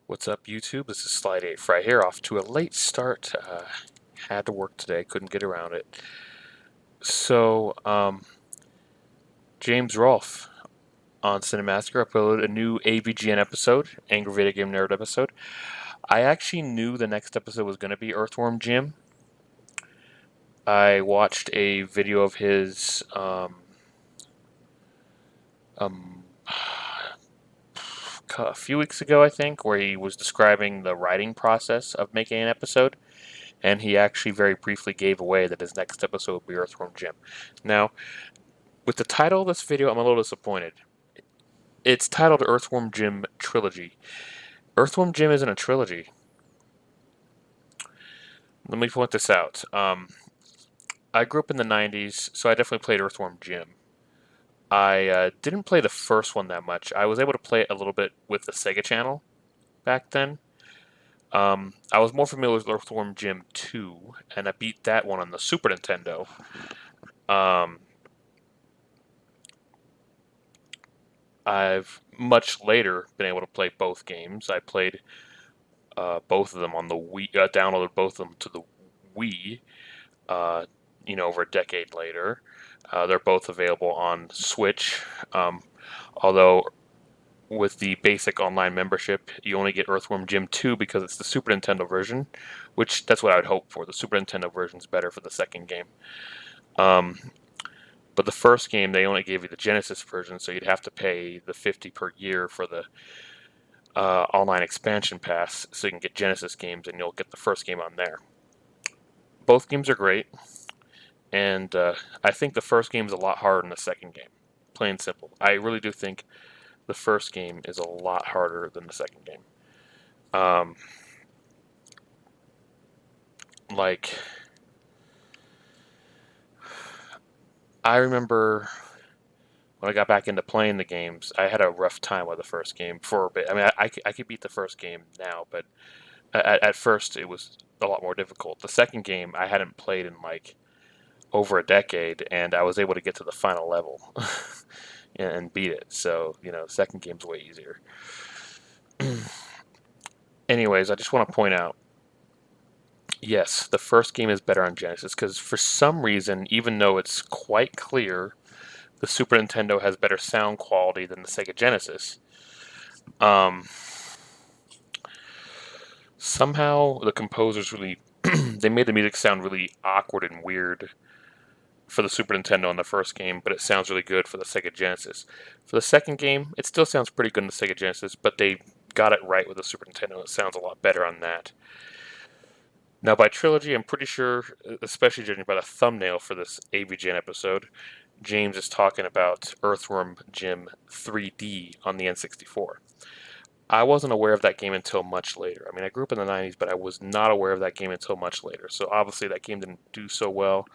What's up, YouTube? This is Slide 8 Fry here, off to a late start. Had to work today, couldn't get around it. So, James Rolfe on Cinemassacre uploaded a new AVGN episode, Angry Video Game Nerd episode. I actually knew the next episode was going to be Earthworm Jim. I watched a video of his um, a few weeks ago, I think, where he was describing the writing process of making an episode. And he actually very briefly gave away that his next episode would be Earthworm Jim. Now, with the title of this video, I'm a little disappointed. It's titled Earthworm Jim Trilogy. Earthworm Jim isn't a trilogy. Let me point this out. I grew up in the 90s, so I definitely played Earthworm Jim. I didn't play the first one that much. I was able to play it a little bit with the Sega Channel back then. I was more familiar with Earthworm Jim 2, and I beat that one on the Super Nintendo. I've much later been able to play both games. I played both of them on the Wii, downloaded both of them to the Wii, uh, over a decade later. They're both available on Switch, although with the basic online membership, you only get Earthworm Jim 2 because it's the Super Nintendo version, which that's what I would hope for. The Super Nintendo version is better for the second game. But the first game, they only gave you the Genesis version, so you'd have to pay the $50 per year for the online expansion pass so you can get Genesis games, and you'll get the first game on there. Both games are great, and I think the first game is a lot harder than the second game. Plain and simple. I really do think the first game is a lot harder than the second game. Like, I remember when I got back into playing the games, I had a rough time with the first game for a bit. I mean, I could beat the first game now, but at first it was a lot more difficult. The second game I hadn't played in like over a decade, and I was able to get to the final level and beat it. So, second game's way easier. Anyways, I just want to point out, yes, the first game is better on Genesis because for some reason, even though it's quite clear, the Super Nintendo has better sound quality than the Sega Genesis. Somehow the composers really they made the music sound really awkward and weird for the Super Nintendo in the first game, but it sounds really good for the Sega Genesis. For the second game, it still sounds pretty good in the Sega Genesis, but they got it right with the Super Nintendo. It sounds a lot better on that. Now, by Trilogy, I'm pretty sure, especially judging by the thumbnail for this AVGN episode, James is talking about Earthworm Jim 3D on the N64. I wasn't aware of that game until much later. I mean, I grew up in the 90s, but I was not aware of that game until much later. So obviously that game didn't do so well.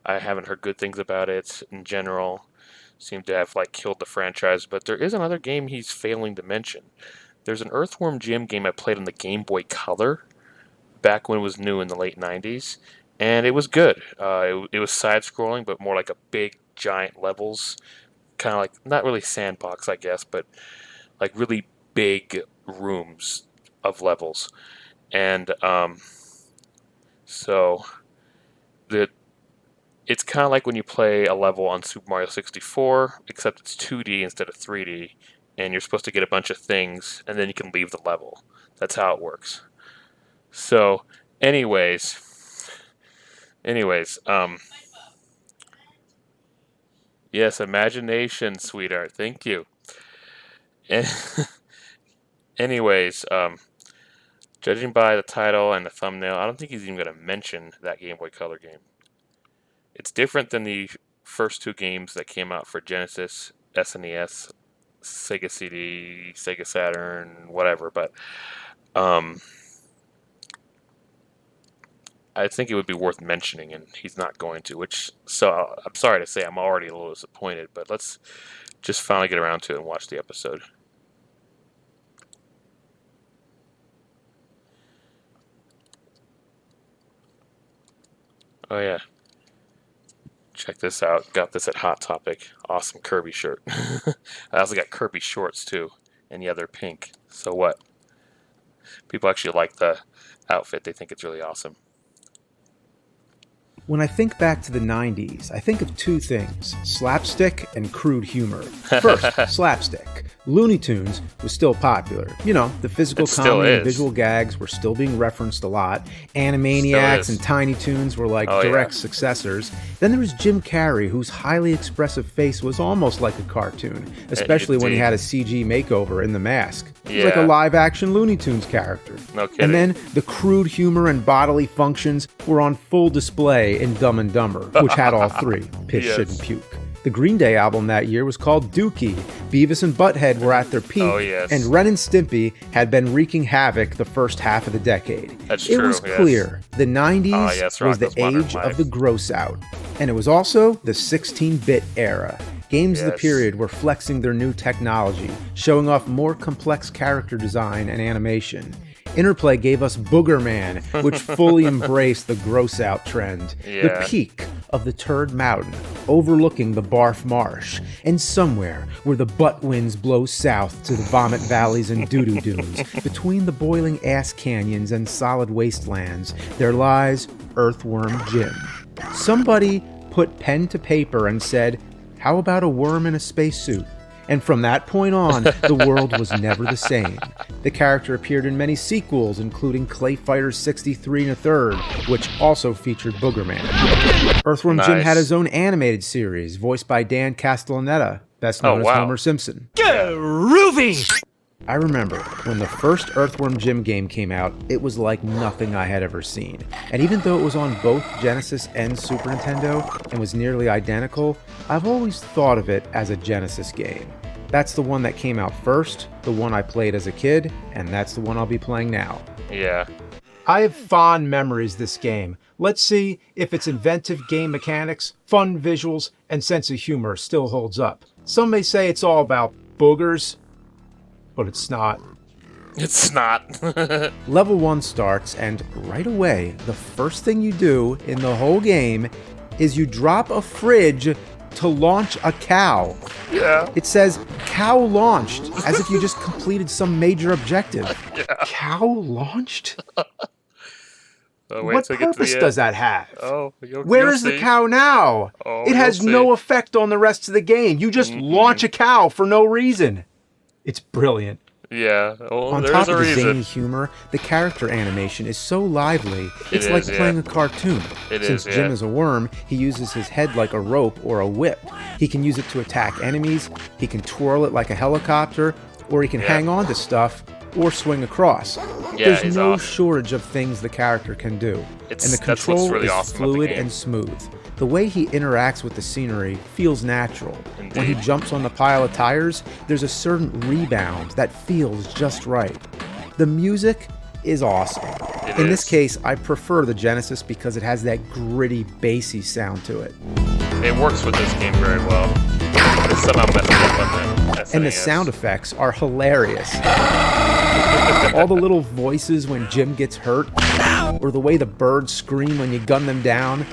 I haven't heard good things about it in general. Seemed to have like killed the franchise, but there is another game he's failing to mention. There's an Earthworm Jim game I played on the Gameboy Color back when it was new in the late 90s, and it was good. It was side-scrolling, but more like a big, giant levels, kind of like, not really sandbox, I guess, but like really big rooms of levels. And so the it's kind of like when you play a level on Super Mario 64, except it's 2D instead of 3D, and you're supposed to get a bunch of things, and then you can leave the level. That's how it works. So, anyways, anyways, yes, imagination, sweetheart. Thank you. Anyways, judging by the title and the thumbnail, I don't think he's even going to mention that Game Boy Color game. It's different than the first two games that came out for Genesis, SNES, Sega CD, Sega Saturn, whatever, but um, I think it would be worth mentioning, and he's not going to, so I'm sorry to say I'm already a little disappointed, but let's just finally get around to it and watch the episode. Oh yeah, check this out. Got this at Hot Topic. Awesome Kirby shirt. I also got Kirby shorts too, and yeah, they're pink. So what? people actually like the outfit. They think it's really awesome. When I think back to the 90s, I think of two things, slapstick and crude humor. First, slapstick. Looney Tunes was still popular. You know, the physical comedy and visual gags were still being referenced a lot. Animaniacs and Tiny Toons were like direct successors. Then there was Jim Carrey, whose highly expressive face was almost like a cartoon, especially when he had a CG makeover in The Mask. He was like a live-action Looney Tunes character. No kidding. And then the crude humor and bodily functions were on full display in Dumb and Dumber, which had all three, piss, shit, and puke. The Green Day album that year was called Dookie. Beavis and Butthead were at their peak, and Ren and Stimpy had been wreaking havoc the first half of the decade. It was clear the 90s was the age of the gross out, and it was also the 16-bit era. Games of the period were flexing their new technology, showing off more complex character design and animation. Interplay gave us Booger Man, which fully embraced the gross-out trend. The peak of the Turd Mountain, overlooking the Barf Marsh, and somewhere where the butt winds blow south to the vomit valleys and doo-doo dunes, between the boiling ass canyons and solid wastelands, there lies Earthworm Jim. Somebody put pen to paper and said, "How about a worm in a spacesuit?" And from that point on, the world was never the same. The character appeared in many sequels, including Clay Fighter 63 1/3, which also featured Booger Man. Earthworm Jim had his own animated series, voiced by Dan Castellaneta, best known as Homer Simpson. Groovy! I remember when the first Earthworm Jim game came out, it was like nothing I had ever seen. And even though it was on both Genesis and Super Nintendo and was nearly identical, I've always thought of it as a Genesis game. That's the one that came out first, the one I played as a kid, and that's the one I'll be playing now. Yeah. I have fond memories of this game. Let's see if its inventive game mechanics, fun visuals, and sense of humor still holds up. Some may say it's all about boogers, but it's not. It's not. Level 1 starts, and right away, the first thing you do in the whole game is you drop a fridge to launch a cow. Yeah. It says, "Cow launched," as if you just completed some major objective. Yeah. Cow launched? What purpose does that have? Where is the cow now? It has no effect on the rest of the game. You just launch a cow for no reason. It's brilliant. Yeah. Well, on top of the zany humor, the character animation is so lively, it's like playing a cartoon. Since Jim is a worm, he uses his head like a rope or a whip. He can use it to attack enemies, he can twirl it like a helicopter, or he can hang on to stuff or swing across. There's no shortage of things the character can do, and the control is fluid and smooth. The way he interacts with the scenery feels natural. When he jumps on the pile of tires, there's a certain rebound that feels just right. The music is awesome. In this case, I prefer the Genesis because it has that gritty, bassy sound to it. It works with this game very well. It's somehow messed up on the SNES. And the sound effects are hilarious. All the little voices when Jim gets hurt, or the way the birds scream when you gun them down.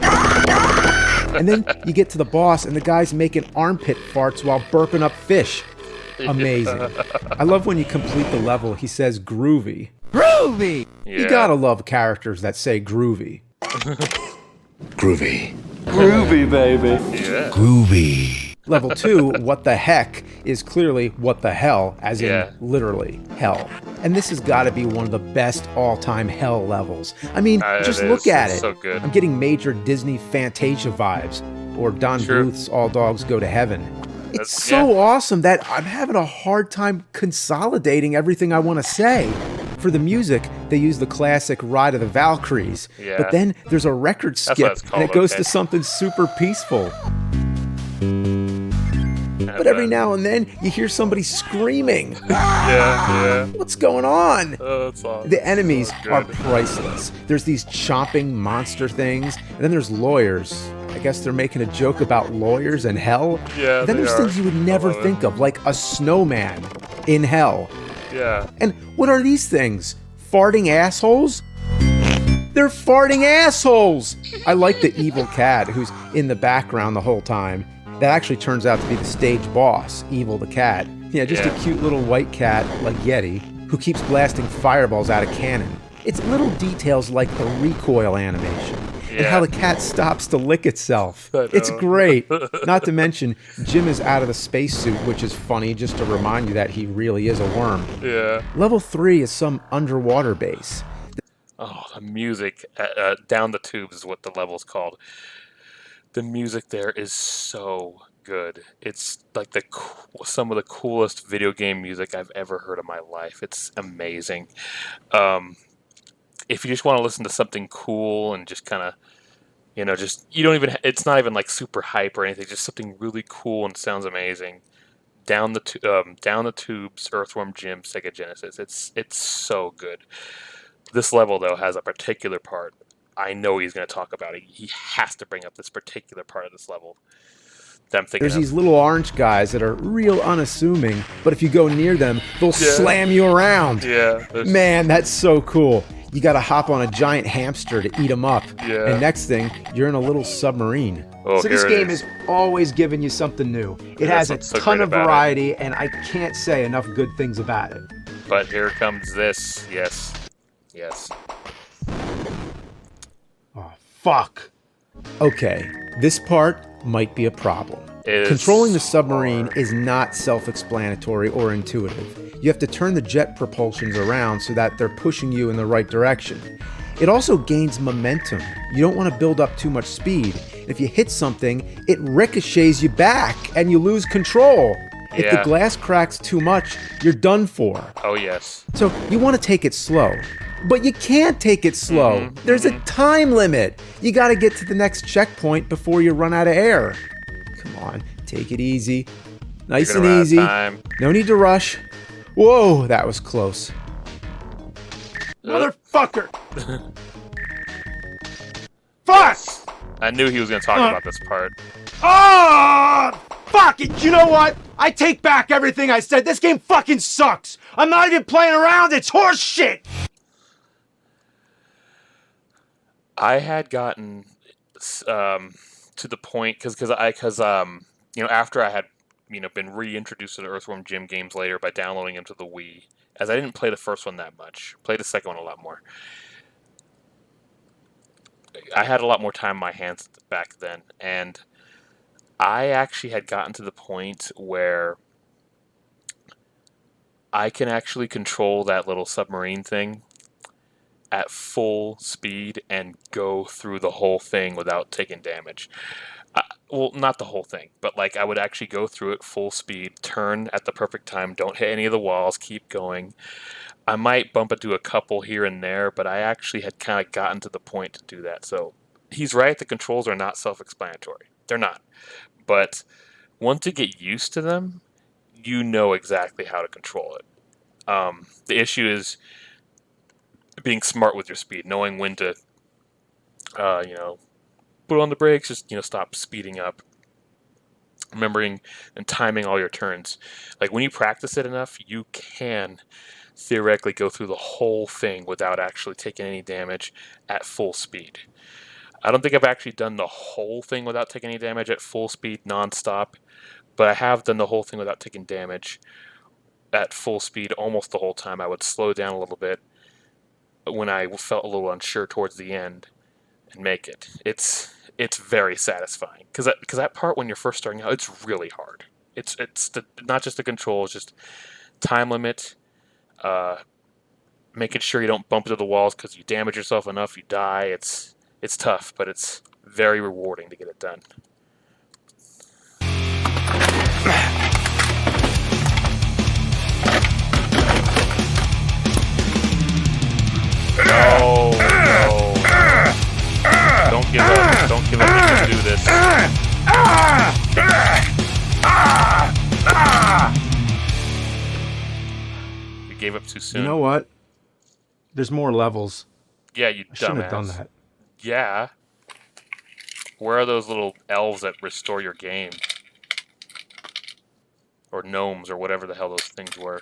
And then you get to the boss and the guy's making armpit farts while burping up fish. Amazing. I love when you complete the level, he says groovy. Groovy! Yeah. You gotta love characters that say groovy. Groovy. Groovy, baby. Yeah. Groovy. Level 2, what the heck, is clearly what the hell, as in literally hell. And this has got to be one of the best all-time hell levels. I mean, just look at it. So good. I'm getting major Disney Fantasia vibes, or Don Bluth's All Dogs Go to Heaven. It's so awesome that I'm having a hard time consolidating everything I want to say. For the music, they use the classic Ride of the Valkyries, but then there's a record skip, and it goes to something super peaceful. But every now and then, you hear somebody screaming. What's going on? That's awesome. The enemies are priceless. There's these chomping monster things, and then there's lawyers. I guess they're making a joke about lawyers and hell. Yeah, and then there's things you would never think of, like a snowman in hell. Yeah. And what are these things? Farting assholes? They're farting assholes! I like the evil cat who's in the background the whole time. That actually turns out to be the stage boss, Evil the Cat. Yeah, just a cute little white cat, like Yeti, who keeps blasting fireballs out of cannon. It's little details like the recoil animation and how the cat stops to lick itself. It's great. Not to mention, Jim is out of the spacesuit, which is funny just to remind you that he really is a worm. Yeah. Level 3 is some underwater base. Oh, the music. Down the Tubes is what the level's called. The music there is so good. It's like some of the coolest video game music I've ever heard in my life. It's amazing. If you just want to listen to something cool and just kind of, you don't even, it's not even like super hype or anything, just something really cool and sounds amazing. Down the Tubes, Earthworm Jim, Sega Genesis. It's so good. This level, though, has a particular part. I know he's going to talk about it. He has to bring up this particular part of this level. There's these little orange guys that are real unassuming, but if you go near them, they'll slam you around. Yeah. Man, that's so cool. You gotta hop on a giant hamster to eat them up. Yeah. And next thing, you're in a little submarine. Oh, so this game is always giving you something new. It has a ton of variety, and I can't say enough good things about it. But here comes this. Yes. Oh, fuck. Okay, this part might be a problem. Controlling the submarine is not self-explanatory or intuitive. You have to turn the jet propulsions around so that they're pushing you in the right direction. It also gains momentum. You don't want to build up too much speed. If you hit something, it ricochets you back and you lose control. If the glass cracks too much, you're done for. Oh, yes. So you want to take it slow. But you can't take it slow. There's a time limit. You got to get to the next checkpoint before you run out of air. Come on, take it easy. Nice and easy. No need to rush. Whoa, that was close. Motherfucker! Fuck! I knew he was going to talk about this part. Fuck it! You know what? I take back everything I said. This game fucking sucks. I'm not even playing around. It's horse shit. I had gotten to the point because after I had been reintroduced to the Earthworm Jim games later by downloading them to the Wii, as I didn't play the first one that much, played the second one a lot more. I had a lot more time in my hands back then, and I actually had gotten to the point where I can actually control that little submarine thing at full speed and go through the whole thing without taking damage. Well, not the whole thing, but like I would actually go through it full speed, turn at the perfect time, don't hit any of the walls, keep going. I might bump into a couple here and there, but I actually had kind of gotten to the point to do that. So he's right, the controls are not self-explanatory. They're not. But once you get used to them, you know exactly how to control it. The issue is being smart with your speed, knowing when to, put on the brakes, just, stop speeding up. Remembering and timing all your turns. Like, when you practice it enough, you can theoretically go through the whole thing without actually taking any damage at full speed. I don't think I've actually done the whole thing without taking any damage at full speed, non-stop, but I have done the whole thing without taking damage at full speed almost the whole time. I would slow down a little bit when I felt a little unsure towards the end and make it. It's very satisfying because that part when you're first starting out, it's really hard. It's not just the controls, just time limit, making sure you don't bump into the walls because you damage yourself enough, you die. It's tough, but it's very rewarding to get it done. No. Don't give up. Don't give up. You can do this. You gave up too soon. You know what? There's more levels. Yeah, you dumbass. I shouldn't have done that. Yeah. Where are those little elves that restore your game? Or gnomes, or whatever the hell those things were.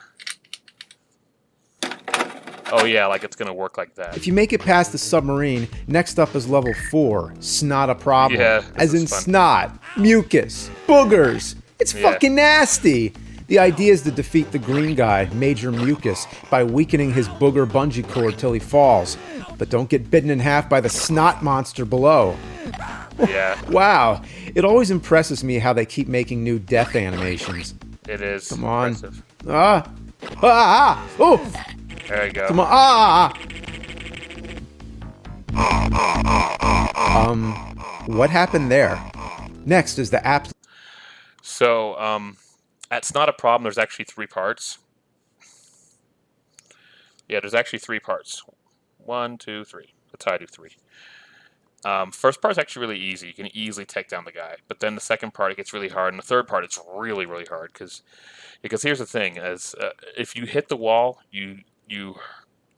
Oh yeah, like it's gonna work like that. If you make it past the submarine, next up is level 4, Snot a Problem. Yeah, as in fun. Snot, mucus, boogers. It's fucking nasty. The idea is to defeat the green guy, Major Mucus, by weakening his booger bungee cord till he falls. But don't get bitten in half by the snot monster below. Yeah. Wow. It always impresses me how they keep making new death animations. It is. Come on. Impressive. Oh! There you go. Come on. What happened there? Next is the app. So, that's not a problem. There's actually 3 parts. Yeah, there's actually 3 parts. 1, 2, 3. That's how I do 3. First part's actually really easy. You can easily take down the guy. But then the second part, it gets really hard. And the third part, it's really, really hard. Because here's the thing. If you hit the wall, you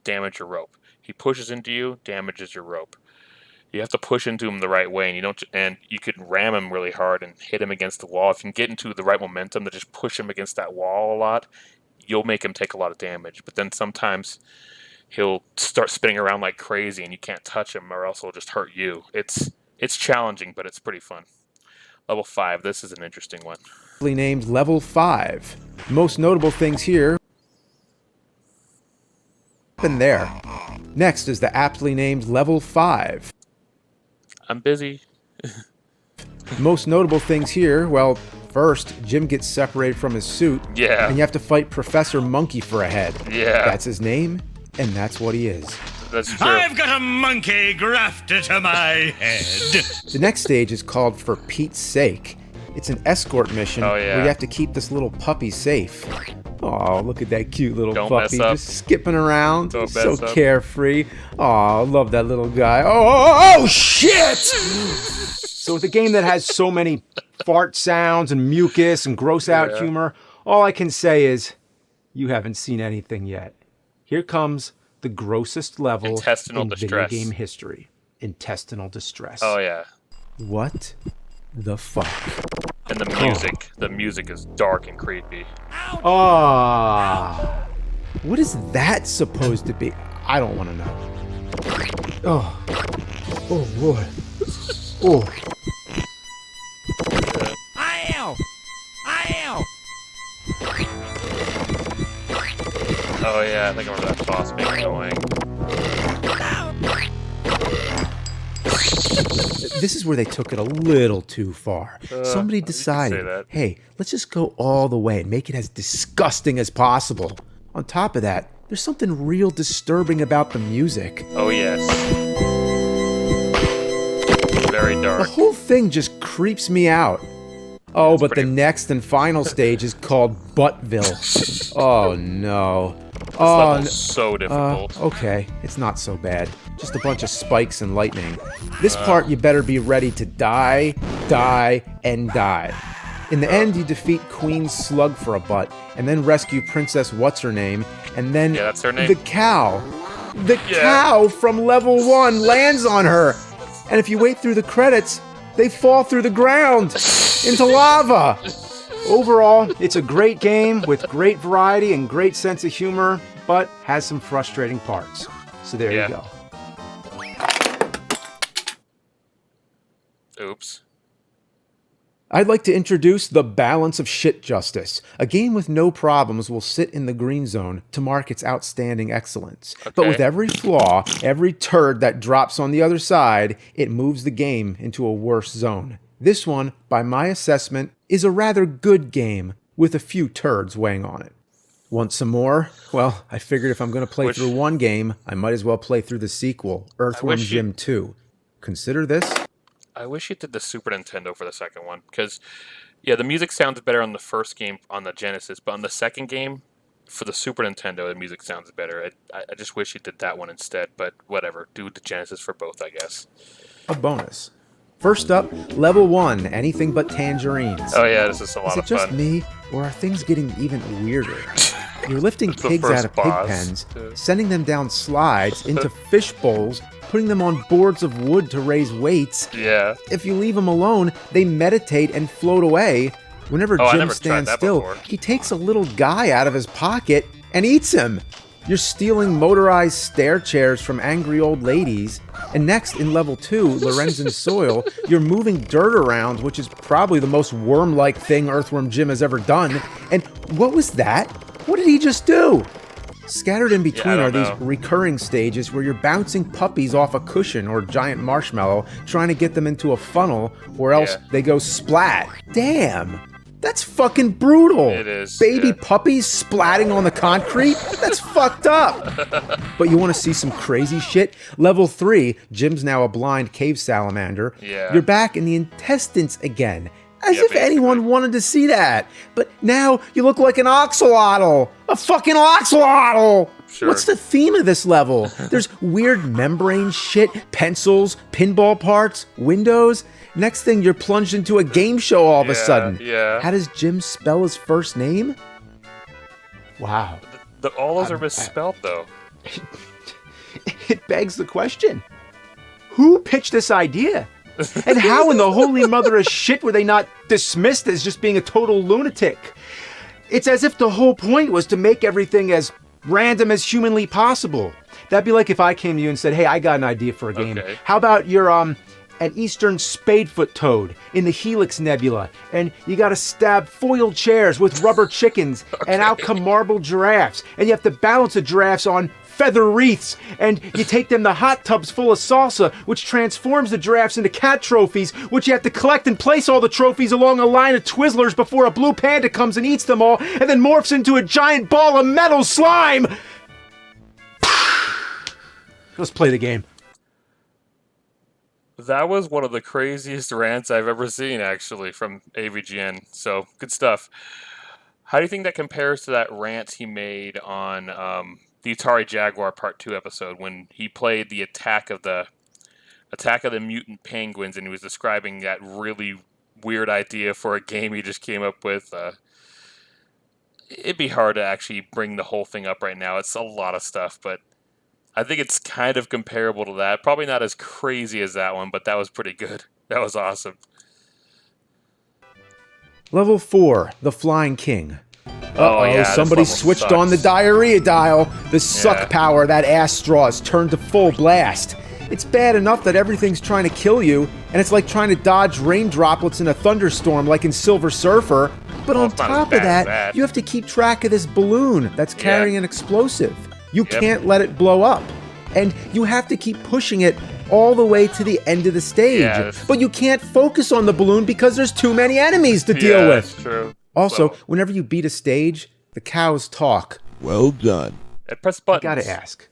damage your rope. He pushes into you, damages your rope. You have to push into him the right way, and you could ram him really hard and hit him against the wall. If you can get into the right momentum to just push him against that wall a lot, you'll make him take a lot of damage. But then sometimes he'll start spinning around like crazy, and you can't touch him, or else he'll just hurt you. It's challenging, but it's pretty fun. Level 5. This is an interesting one. Named Level 5. Most notable things here. And there. Next is the aptly named Level 5. I'm busy. Most notable things here, well, first, Jim gets separated from his suit. Yeah. And you have to fight Professor Monkey for a head. Yeah. That's his name, and that's what he is. That's true. I've got a monkey grafted to my head. The next stage is called For Pete's Sake. It's an escort mission where you have to keep this little puppy safe. Oh, look at that cute little puppy just skipping around. So carefree. Oh, love that little guy. Oh, shit! So with a game that has so many fart sounds and mucus and gross out humor, all I can say is you haven't seen anything yet. Here comes the grossest level in video game history. Intestinal distress. Oh, yeah. What the fuck? And the music is dark and creepy. Ah, what is that supposed to be? I don't want to know. Oh boy. Oh. Oh yeah, I think I remember that boss being annoying. This is where they took it a little too far. Somebody decided, hey, let's just go all the way and make it as disgusting as possible. On top of that, there's something real disturbing about the music. Oh yes. Very dark. The whole thing just creeps me out. Oh, but the next and final stage is called Buttville. Oh no. This level's so difficult. Okay, it's not so bad. Just a bunch of spikes and lightning. This part you better be ready to die, and die. In the end, you defeat Queen Slug for a butt, and then rescue Princess What's-Her-Name, and then that's her name. the cow. The cow from level 1 lands on her. And if you wait through the credits, they fall through the ground into lava. Overall, it's a great game with great variety and great sense of humor, but has some frustrating parts. So there you go. Oops. I'd like to introduce The Balance of Shit Justice. A game with no problems will sit in the green zone to mark its outstanding excellence. Okay. But with every flaw, every turd that drops on the other side, it moves the game into a worse zone. This one, by my assessment, is a rather good game with a few turds weighing on it. Want some more? Well, I figured if I'm going to play through one game, I might as well play through the sequel, Earthworm Jim 2. Consider this. I wish you did the Super Nintendo for the second one, because, yeah, the music sounds better on the first game on the Genesis, but on the second game, for the Super Nintendo, the music sounds better. I just wish you did that one instead, but whatever. Do the Genesis for both, I guess. A bonus. First up, level 1, anything but tangerines. Oh yeah, this is a lot of fun. Is it just me, or are things getting even weirder? You're lifting pigs out of pig pens, sending them down slides into fish bowls, putting them on boards of wood to raise weights. Yeah. If you leave them alone, they meditate and float away. Whenever Jim stands still, he takes a little guy out of his pocket and eats him. You're stealing motorized stair chairs from angry old ladies, And next, in level 2, Lorenzen Soil, you're moving dirt around, which is probably the most worm-like thing Earthworm Jim has ever done. And what was that? What did he just do? Scattered in between are these recurring stages where you're bouncing puppies off a cushion or giant marshmallow, trying to get them into a funnel, or else they go splat. Damn! That's fucking brutal. It is. Baby puppies splatting on the concrete? That's fucked up. But you want to see some crazy shit? Level 3, Jim's now a blind cave salamander. Yeah. You're back in the intestines again. As if basically. anyone wanted to see that. But now you look like an oxalotl. A fucking oxalotl. Sure. What's the theme of this level? There's weird membrane shit, pencils, pinball parts, windows. Next thing, you're plunged into a game show all of a sudden. Yeah. How does Jim spell his first name? Wow. All those are misspelled, though. It begs the question. Who pitched this idea? And how in the holy mother of shit were they not dismissed as just being a total lunatic? It's as if the whole point was to make everything as random as humanly possible. That'd be like if I came to you and said, hey, I got an idea for a game. Okay. How about you're an eastern spadefoot toad in the Helix Nebula, and you gotta stab foiled chairs with rubber chickens, and out come marble giraffes, and you have to balance the giraffes on feather wreaths, and you take them to hot tubs full of salsa, which transforms the giraffes into cat trophies, which you have to collect and place all the trophies along a line of Twizzlers before a blue panda comes and eats them all, and then morphs into a giant ball of metal slime! Let's play the game. That was one of the craziest rants I've ever seen, actually, from AVGN. So, good stuff. How do you think that compares to that rant he made on the Atari Jaguar Part 2 episode when he played the Attack of the Mutant Penguins and he was describing that really weird idea for a game he just came up with? It'd be hard to actually bring the whole thing up right now. It's a lot of stuff, but I think it's kind of comparable to that. Probably not as crazy as that one, but that was pretty good. That was awesome. Level 4, the Flying King. Oh, yeah, this somebody level switched sucks. on the diarrhea dial. The suck Yeah. power, that ass straw is turned to full blast. It's bad enough that everything's trying to kill you, and it's like trying to dodge rain droplets in a thunderstorm like in Silver Surfer. But on it's not as top bad of as that, that. you have to keep track of this balloon that's carrying an explosive. You can't let it blow up. And you have to keep pushing it all the way to the end of the stage. Yeah, but you can't focus on the balloon because there's too many enemies to deal with. That's true. Also, So, whenever you beat a stage, the cows talk. Well done. and press buttons. Gotta ask,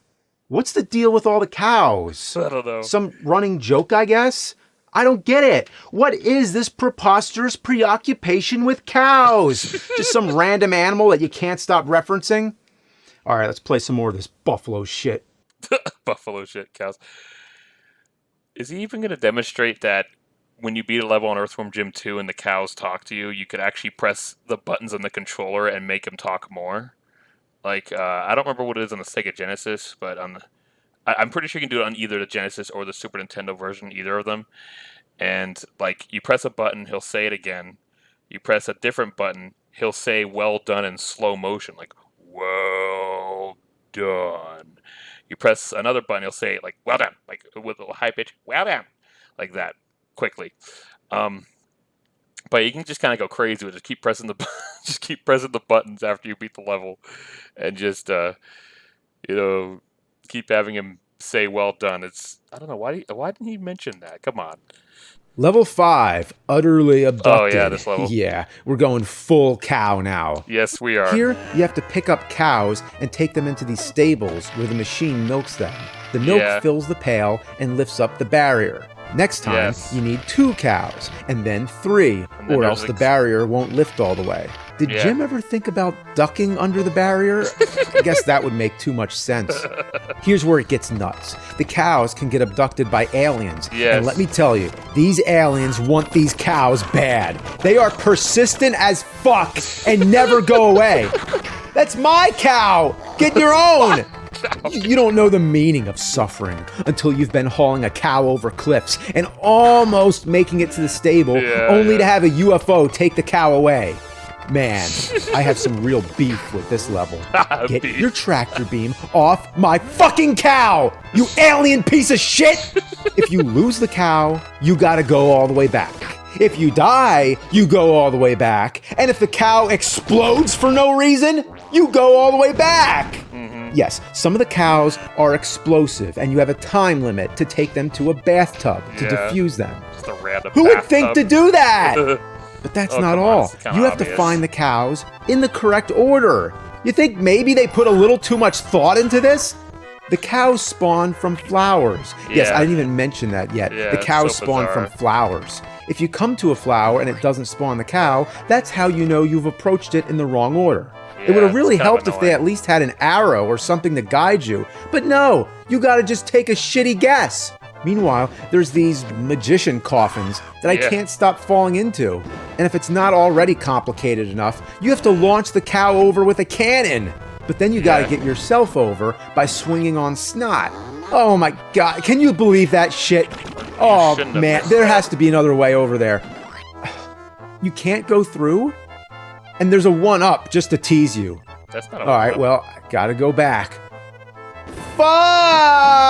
what's the deal with all the cows? I don't know. Some running joke, I guess? I don't get it. What is this preposterous preoccupation with cows? Just some random animal that you can't stop referencing? All right, let's play some more of this buffalo shit. Buffalo shit, cows. Is he even going to demonstrate that when you beat a level on Earthworm Jim 2 and the cows talk to you, you could actually press the buttons on the controller and make them talk more? Like, I don't remember what it is on the Sega Genesis, but on the... I'm pretty sure you can do it on either the Genesis or the Super Nintendo version, either of them. And, like, you press a button, he'll say it again. You press a different button, he'll say, well done in slow motion. Like, well done. You press another button, he'll say, like, well done. Like, with a high pitch, well done. Like that, quickly. But you can just kind of go crazy with it. Just keep pressing the buttons after you beat the level. And just, keep having him say well done. I don't know, why didn't he mention that? Come on. Level 5, utterly abducted. Oh, yeah, this level. Yeah, we're going full cow now. Yes, we are. Here, you have to pick up cows and take them into these stables where the machine milks them. The milk fills the pail and lifts up the barrier. Next time, you need 2 cows, and then 3, then or else the barrier won't lift all the way. Did Jim ever think about ducking under the barrier? I guess that would make too much sense. Here's where it gets nuts. The cows can get abducted by aliens. Yes. And let me tell you, these aliens want these cows bad. They are persistent as fuck and never go away. That's my cow! Get your own! You don't know the meaning of suffering until you've been hauling a cow over cliffs and almost making it to the stable only to have a UFO take the cow away. Man, I have some real beef with this level. Get your tractor beam off my fucking cow, you alien piece of shit! If you lose the cow, you gotta go all the way back. If you die, you go all the way back. And if the cow explodes for no reason, you go all the way back. Yes, some of the cows are explosive, and you have a time limit to take them to a bathtub to defuse them. Just a random Who would think to do that? But that's not all. On, you have obvious. to find the cows in the correct order. You think maybe they put a little too much thought into this? The cows spawn from flowers. Yes, I didn't even mention that yet. Yeah, the cows so spawn bizarre. from flowers. If you come to a flower and it doesn't spawn the cow, that's how you know you've approached it in the wrong order. It would have really helped if they at least had an arrow or something to guide you. But no, you gotta just take a shitty guess. Meanwhile, there's these magician coffins that I can't stop falling into. And if it's not already complicated enough, you have to launch the cow over with a cannon. But then you gotta get yourself over by swinging on snot. Oh my god, can you believe that shit? Oh man, there has to be another way over there. You can't go through? And there's a 1-up just to tease you. That's not a Alright, well, I gotta go back.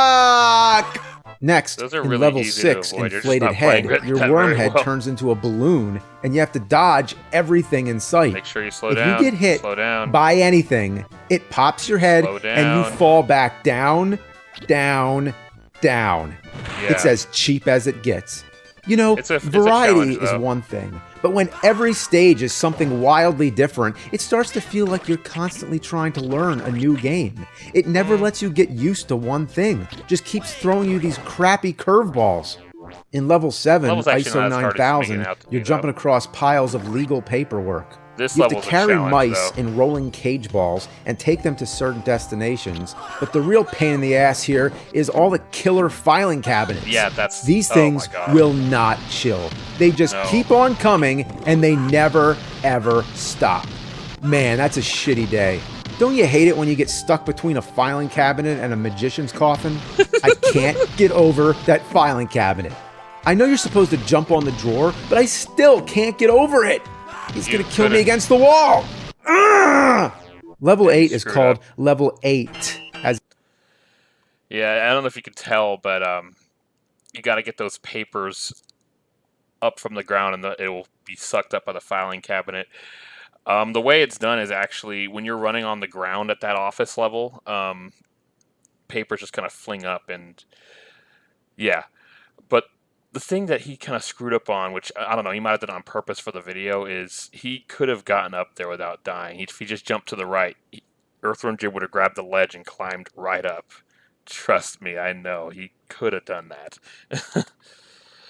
Fuck! Next, Those are in really level easy to 6, avoid. You're just inflated not playing head, it your that worm very head well. turns into a balloon, and you have to dodge everything in sight. Make sure you slow If down. you get hit Slow down. by anything, it pops your head, Slow and you down. fall back down, down, down. Yeah. It's as cheap as it gets. You know, It's a variety challenge, is though. one thing, but when every stage is something wildly different, it starts to feel like you're constantly trying to learn a new game. It never lets you get used to one thing, just keeps throwing you these crappy curveballs. In level 7, Level's actually ISO not as hard as making 9000, it out to you're be, jumping though. across piles of legal paperwork. This You have to level's a carry challenge, mice though. in rolling cage balls and take them to certain destinations, but the real pain in the ass here is all the killer filing cabinets. Yeah, that's... These oh things my God. will not chill. They just No. keep on coming, and they never, ever stop. Man, that's a shitty day. Don't you hate it when you get stuck between a filing cabinet and a magician's coffin? I can't get over that filing cabinet. I know you're supposed to jump on the drawer, but I still can't get over it. He's You gonna kill me couldn't. against the wall. Ugh! Level 8 is screwed called up. Level 8. As Yeah, I don't know if you can tell, but you got to get those papers up from the ground, and it will be sucked up by the filing cabinet. The way it's done is actually when you're running on the ground at that office level, papers just kind of fling up, and yeah. But the thing that he kind of screwed up on, which I don't know, he might have done on purpose for the video, is he could have gotten up there without dying. If he just jumped to the right, Earthworm Jim would have grabbed the ledge and climbed right up. Trust me, I know. He could have done that.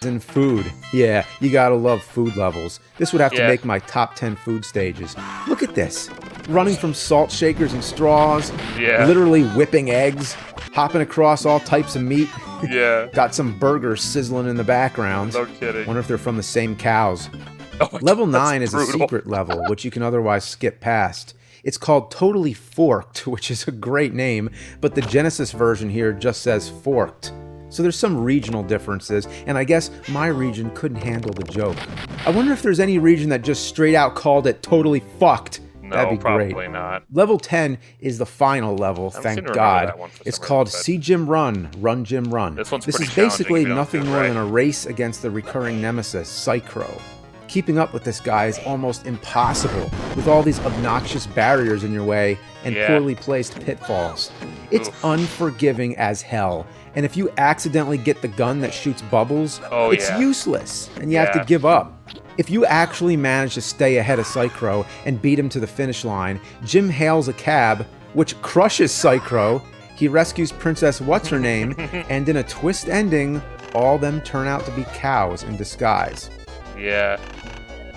in food. Yeah, you gotta love food levels. This would have to Yeah. make my top 10 food stages. Look at this. Running from salt shakers and straws. Yeah. Literally whipping eggs. Hopping across all types of meat. Yeah. Got some burgers sizzling in the background. No kidding. Wonder if they're from the same cows. Oh my Level God, that's 9 is a brutal. secret level, which you can otherwise skip past. It's called Totally Forked, which is a great name, but the Genesis version here just says Forked. So there's some regional differences, and I guess my region couldn't handle the joke. I wonder if there's any region that just straight out called it Totally Fucked. No, That'd be probably great. not. Level 10 is the final level, seem thank to remember God. that one for It's some called reason, but- See Jim Run, Run Jim Run. This one's This pretty is challenging basically if you don't nothing do it more right. than a race against the recurring nemesis, Psychro. Keeping up with this guy is almost impossible, with all these obnoxious barriers in your way and Yeah. poorly placed pitfalls. It's Oof. unforgiving as hell, and if you accidentally get the gun that shoots bubbles, Oh, it's yeah. useless, and you have to Yeah. give up. If you actually manage to stay ahead of Psychro and beat him to the finish line, Jim hails a cab, which crushes Psychro. He rescues Princess What's-Her-Name, and in a twist ending, all them turn out to be cows in disguise. Yeah,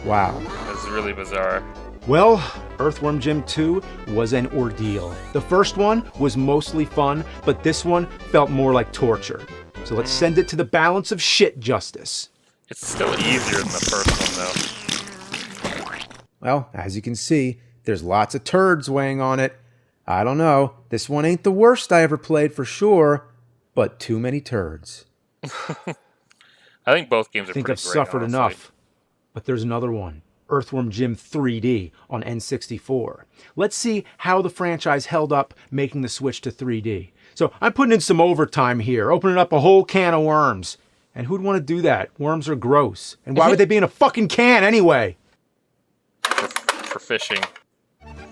Wow. it's really bizarre. Well, Earthworm Jim 2 was an ordeal. The first one was mostly fun, but this one felt more like torture. So let's send it to the balance of shit justice. It's still easier than the first one, though. Well, as you can see, there's lots of turds weighing on it. I don't know, this one ain't the worst I ever played for sure, but too many turds. I think both games are I think pretty I've great, suffered honestly. enough, but there's another one. Earthworm Jim 3D on N64. Let's see how the franchise held up making the switch to 3D. So I'm putting in some overtime here, opening up a whole can of worms. And who'd want to do that? Worms are gross. And why would they be in a fucking can anyway? For fishing.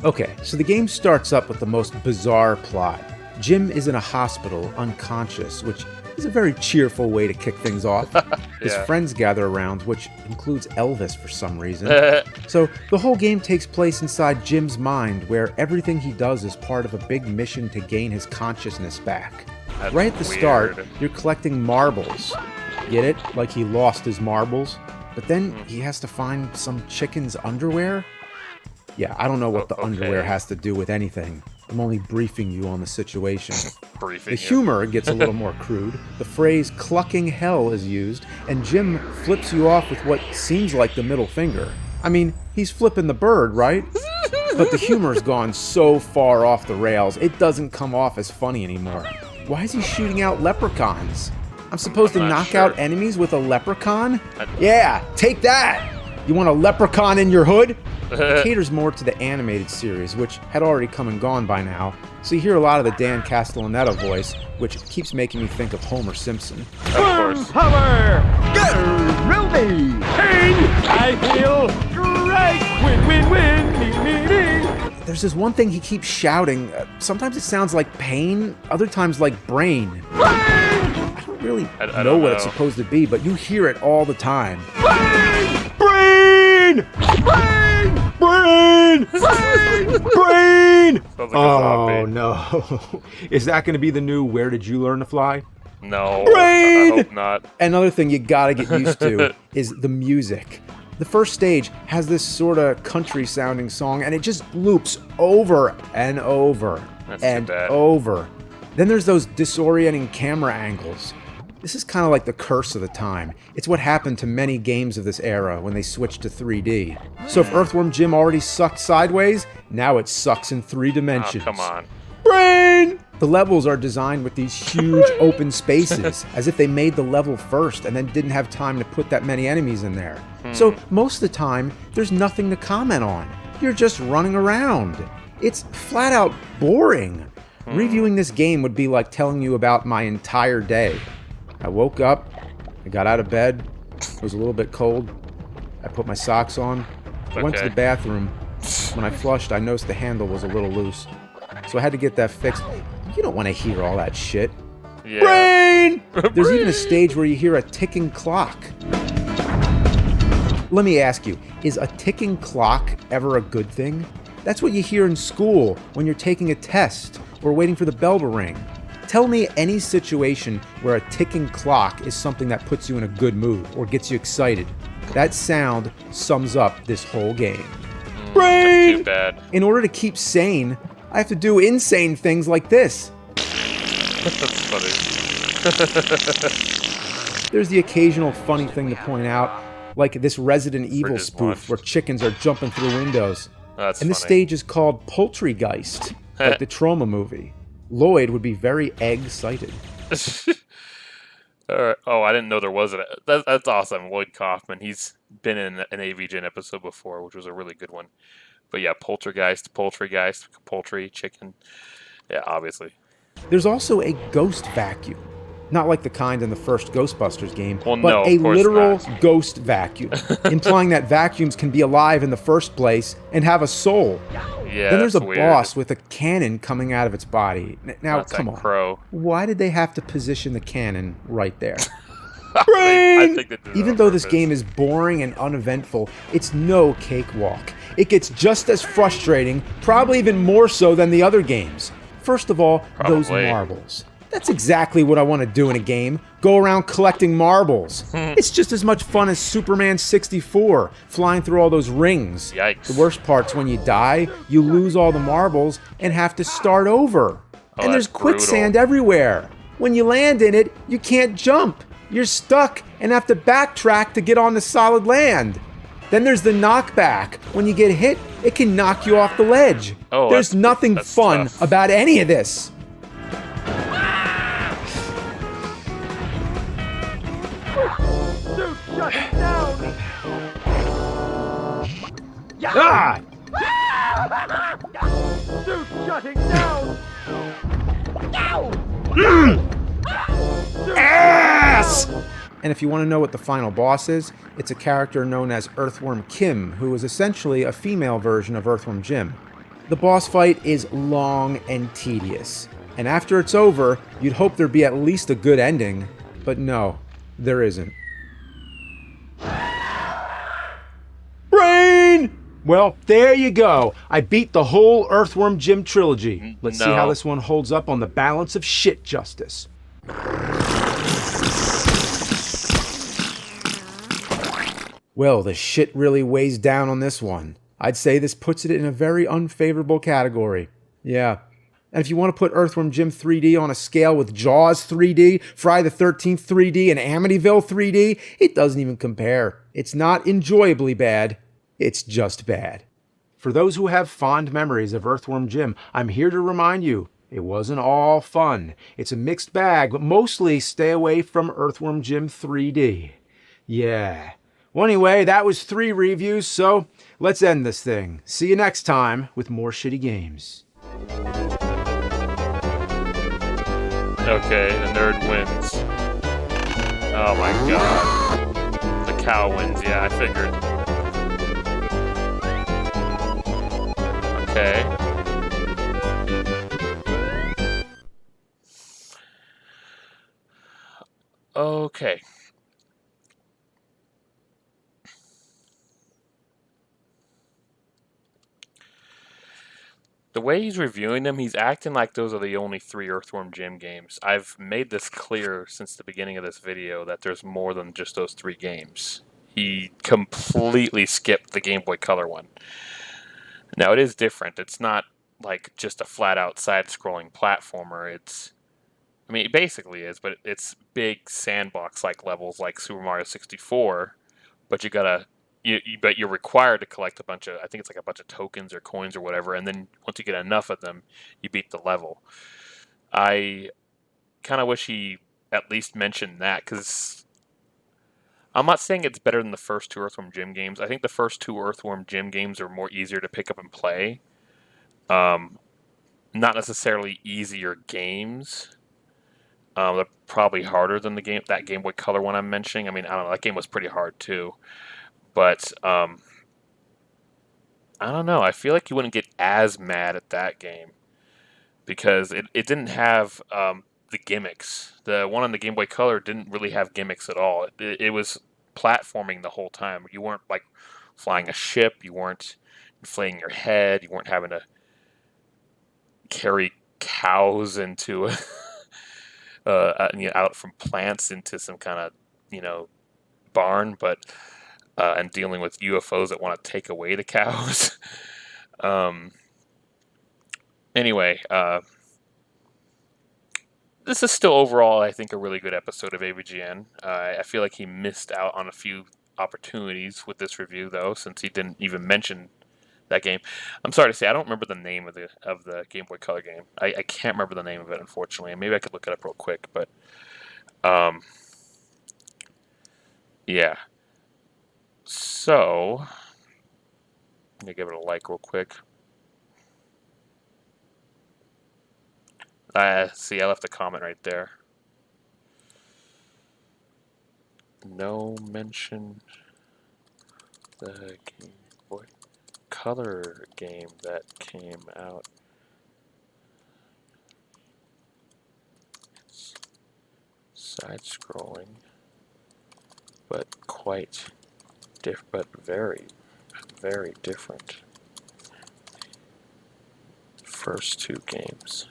Okay, so the game starts up with the most bizarre plot. Jim is in a hospital, unconscious, which is a very cheerful way to kick things off. His friends gather around, which includes Elvis for some reason. So the whole game takes place inside Jim's mind, where everything he does is part of a big mission to gain his consciousness back. That's right at the weird. start, you're collecting marbles. Get it? Like he lost his marbles? But then he has to find some chicken's underwear? Yeah, I don't know what the underwear has to do with anything. I'm only briefing you on the situation. The humor gets a little more crude. The phrase clucking hell is used, and Jim flips you off with what seems like the middle finger. I mean, he's flipping the bird, right? But the humor's gone so far off the rails, it doesn't come off as funny anymore. Why is he shooting out leprechauns? I'm supposed to knock out enemies with a leprechaun? Yeah, take that! You want a leprechaun in your hood? It caters more to the animated series, which had already come and gone by now, so you hear a lot of the Dan Castellaneta voice, which keeps making me think of Homer Simpson. Of course. Power! Ruby! Pain! I feel great! Win, win, win! Me. There's this one thing he keeps shouting. Sometimes it sounds like pain, other times like brain. I don't really know what it's supposed to be, but you hear it all the time. Brain! Brain! Brain! Brain! Oh no. Is that going to be the new Where Did You Learn to Fly? No, Brain! I hope not. Another thing you gotta get used to is the music. The first stage has this sort of country sounding song, and it just loops over and over and over. Then there's those disorienting camera angles. This is kind of like the curse of the time. It's what happened to many games of this era when they switched to 3D. So if Earthworm Jim already sucked sideways, now it sucks in 3 dimensions. Oh, come on. Brain! The levels are designed with these huge open spaces, as if they made the level first and then didn't have time to put that many enemies in there. So most of the time, there's nothing to comment on. You're just running around. It's flat out boring. Reviewing this game would be like telling you about my entire day. I woke up, I got out of bed, it was a little bit cold, I put my socks on, I went to the bathroom. When I flushed, I noticed the handle was a little loose. So I had to get that fixed. You don't want to hear all that shit. Yeah. Brain! There's even a stage where you hear a ticking clock. Let me ask you, is a ticking clock ever a good thing? That's what you hear in school when you're taking a test or waiting for the bell to ring. Tell me any situation where a ticking clock is something that puts you in a good mood or gets you excited. That sound sums up this whole game. Brain! Too bad. In order to keep sane, I have to do insane things like this. That's funny. There's the occasional funny thing to point out, like this Resident Evil spoof where chickens are jumping through windows. That's and the stage is called Poultrygeist, like the Trauma movie. Lloyd would be very egg-cited. Oh, I didn't know there was a... That's awesome. Lloyd Kaufman. He's been in an AVGN episode before, which was a really good one. But yeah, Poultrygeist, poultry, chicken. Yeah, obviously. There's also a ghost vacuum. Not like the kind in the first Ghostbusters game, well, but no, a literal not. ghost vacuum, implying that vacuums can be alive in the first place and have a soul. Yeah, then there's a weird. boss with a cannon coming out of its body. Now, That's come that on. crow. Why did they have to position the cannon right there? I think they did it Even on though this purpose. game is boring and uneventful, it's no cakewalk. It gets just as frustrating, probably even more so than the other games. First of all, those marbles. That's exactly what I want to do in a game. Go around collecting marbles. It's just as much fun as Superman 64, flying through all those rings. Yikes. The worst part's when you die, you lose all the marbles and have to start over. And there's quicksand everywhere. When you land in it, you can't jump. You're stuck and have to backtrack to get on the solid land. Then there's the knockback. When you get hit, it can knock you off the ledge. Oh, there's nothing fun tough. about any of this. Ah! Suit shutting down! Ass! And if you want to know what the final boss is, it's a character known as Earthworm Kim, who is essentially a female version of Earthworm Jim. The boss fight is long and tedious, and after it's over, you'd hope there'd be at least a good ending, but no, there isn't. Brain! Well, there you go. I beat the whole Earthworm Jim trilogy. Let's see how this one holds up on the balance of shit justice. Well, the shit really weighs down on this one. I'd say this puts it in a very unfavorable category. Yeah. And if you want to put Earthworm Jim 3D on a scale with Jaws 3D, Friday the 13th 3D, and Amityville 3D, it doesn't even compare. It's not enjoyably bad. It's just bad. For those who have fond memories of Earthworm Jim, I'm here to remind you, it wasn't all fun. It's a mixed bag, but mostly stay away from Earthworm Jim 3D. Yeah. Well, anyway, that was 3 reviews, so let's end this thing. See you next time with more shitty games. Okay, the nerd wins. Oh my god. The cow wins, yeah, I figured. Okay. Okay. The way he's reviewing them, he's acting like those are the only 3 Earthworm Jim games. I've made this clear since the beginning of this video that there's more than just those 3 games. He completely skipped the Game Boy Color one. Now, it is different. It's not like just a flat-out side-scrolling platformer. I mean, it basically is, but it's big sandbox-like levels like Super Mario 64, but but you're required to collect a bunch of, I think it's like a bunch of tokens or coins or whatever, and then once you get enough of them, you beat the level. I kind of wish he at least mentioned that, because I'm not saying it's better than the first 2 Earthworm Jim games. I think the first 2 Earthworm Jim games are more easier to pick up and play. Not necessarily easier games. They're probably harder than that Game Boy Color one I'm mentioning. I mean, I don't know, that game was pretty hard too. But I don't know. I feel like you wouldn't get as mad at that game because it didn't have the gimmicks. The one on the Game Boy Color didn't really have gimmicks at all. It was platforming the whole time. You weren't like flying a ship. You weren't inflating your head. You weren't having to carry cows into out from plants into some kind of barn, but and dealing with UFOs that want to take away the cows. Anyway, this is still overall, I think, a really good episode of AVGN. I feel like he missed out on a few opportunities with this review, though, since he didn't even mention that game. I'm sorry to say, I don't remember the name of the Game Boy Color game. I can't remember the name of it, unfortunately. Maybe I could look it up real quick, but yeah. So, I'm going to give it a like real quick. See, I left a comment right there. No mention the Game Boy Color game that came out. It's side-scrolling, but very, very different. First 2 games,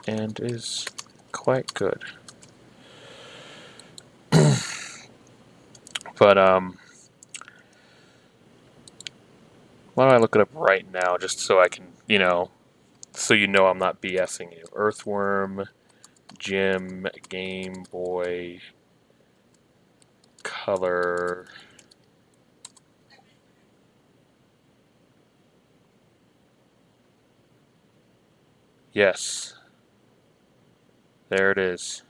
and is quite good. But why don't I look it up right now, just so I can, so I'm not BSing you. Earthworm Jim Game Boy Color. Yes. There it is.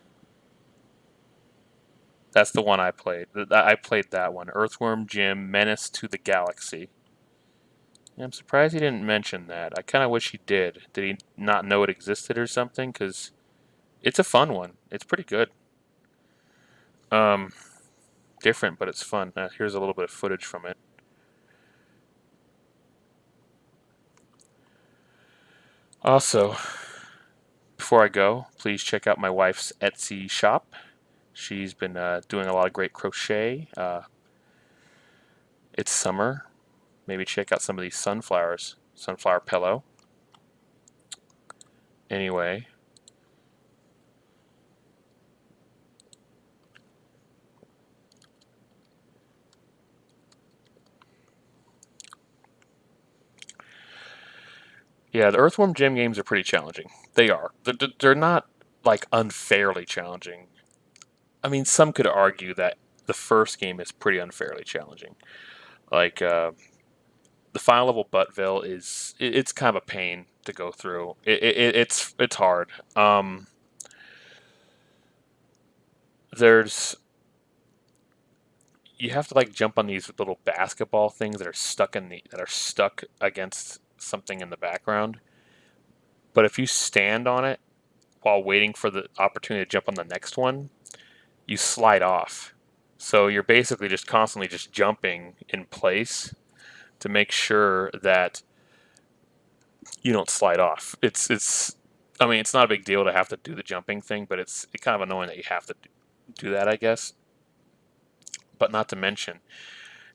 That's the one I played. I played that one. Earthworm Jim Menace to the Galaxy. I'm surprised he didn't mention that. I kind of wish he did. Did he not know it existed or something? Because it's a fun one. It's pretty good. Um, Different, but it's fun. Here's a little bit of footage from it. Also, before I go, please check out my wife's Etsy shop. She's been doing a lot of great crochet. It's summer. Maybe check out some of these sunflowers. Sunflower pillow. Anyway. Yeah, the Earthworm Jim games are pretty challenging. They are. They're not, like, unfairly challenging. I mean, some could argue that the first game is pretty unfairly challenging. Like, the final level Buttville it's kind of a pain to go through. It's hard. There's You have to like jump on these little basketball things that are stuck against something in the background. But if you stand on it while waiting for the opportunity to jump on the next one, you slide off. So you're basically just constantly just jumping in place to make sure that you don't slide off. It's I mean, it's not a big deal to have to do the jumping thing, but it's kind of annoying that you have to do that, I guess. But not to mention,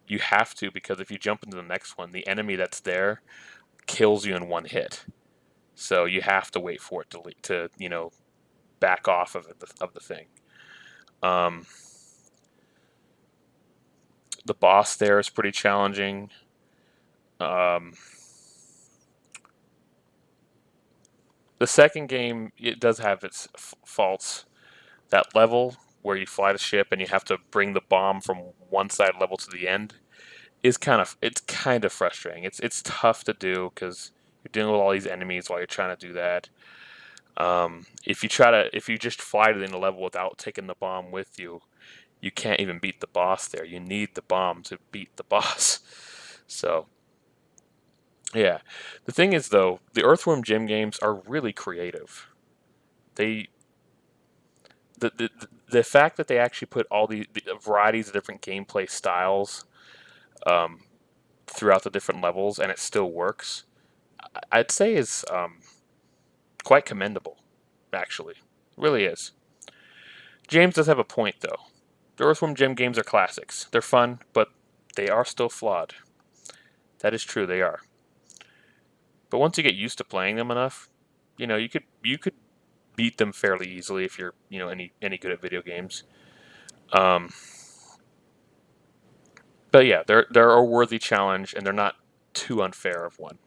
you have to, because if you jump into the next one, the enemy that's there kills you in one hit. So you have to wait for it to back off of the thing. Um, the boss there is pretty challenging. Um, the second game, it does have its faults. That level where you fly the ship and you have to bring the bomb from one side level to the end is kind of frustrating. It's tough to do because you're dealing with all these enemies while you're trying to do that. If you just fly to the end of the level without taking the bomb with you, you can't even beat the boss there. You need the bomb to beat the boss. So, yeah. The thing is, though, the Earthworm Jim games are really creative. They the fact that they actually put all the varieties of different gameplay styles um, throughout the different levels and it still works, I'd say is quite commendable. Actually, it really is. James does have a point, though. The Earthworm Jim games are classics. They're fun, but they are still flawed. That is true, they are. But once you get used to playing them enough, you could beat them fairly easily if you're any good at video games. Um, but yeah, they're a worthy challenge, and they're not too unfair of one.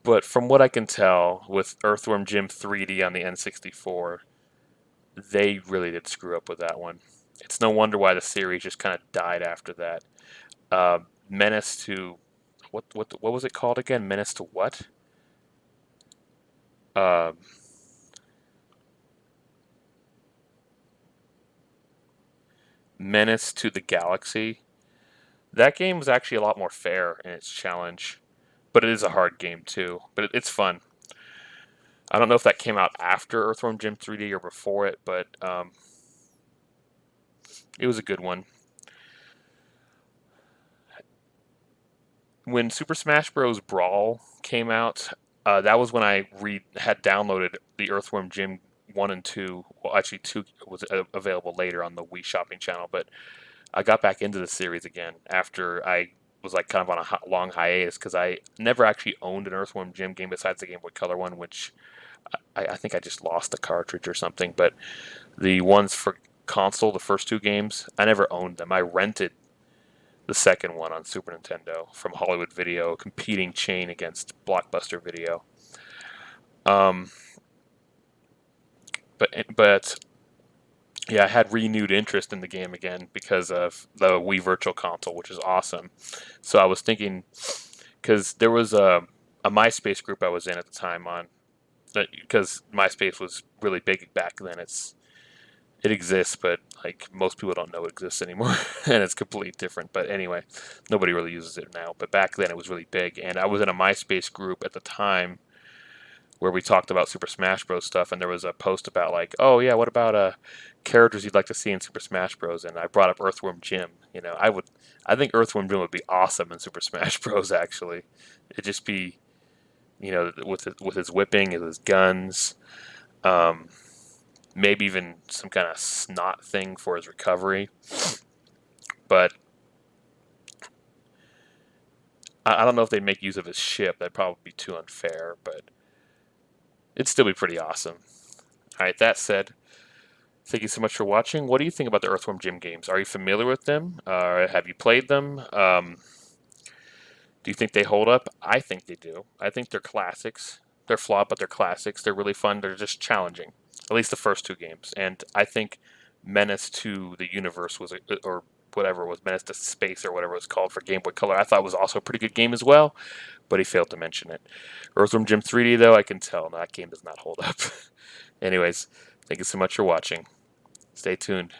But from what I can tell, with Earthworm Jim 3D on the N64, they really did screw up with that one. It's no wonder why the series just kind of died after that. Menace to what was it called again? Menace to what? Uh, Menace to the Galaxy. That game was actually a lot more fair in its challenge, but it is a hard game too. But it's fun. I don't know if that came out after Earthworm Jim 3D or before it, but it was a good one. When Super Smash Bros. Brawl came out, that was when I had downloaded the Earthworm Jim 1 and 2. Well, actually, 2 was available later on the Wii Shopping channel, but I got back into the series again after I was like kind of on a long hiatus because I never actually owned an Earthworm Jim game besides the Gameboy Color one, which I think I just lost the cartridge or something. But the ones for console, the first two games, I never owned them. I rented the second one on Super Nintendo from Hollywood Video, a competing chain against Blockbuster Video. Um, but yeah, I had renewed interest in the game again because of the Wii Virtual Console, which is awesome. So I was thinking, because there was a MySpace group I was in at the time on, because MySpace was really big back then. It exists, but like most people don't know it exists anymore, and it's completely different. But anyway, nobody really uses it now. But back then, it was really big, and I was in a MySpace group at the time where we talked about Super Smash Bros. Stuff, and there was a post about like, oh yeah, what about characters you'd like to see in Super Smash Bros. And I brought up Earthworm Jim. I think Earthworm Jim would be awesome in Super Smash Bros. Actually, it'd just be, with his whipping and his guns. Um, Maybe even some kind of snot thing for his recovery. But I don't know if they'd make use of his ship. That'd probably be too unfair, but it'd still be pretty awesome. Alright, that said, thank you so much for watching. What do you think about the Earthworm Jim games? Are you familiar with them? Have you played them? Do you think they hold up? I think they do. I think they're classics. They're flawed, but they're classics. They're really fun. They're just challenging. At least the first two games. And I think Menace to the Universe or whatever it was, Menace to Space or whatever it was called for Gameboy Color, I thought was also a pretty good game as well, but he failed to mention it. Earthworm Jim 3D, though, I can tell that game does not hold up. Anyways, thank you so much for watching. Stay tuned.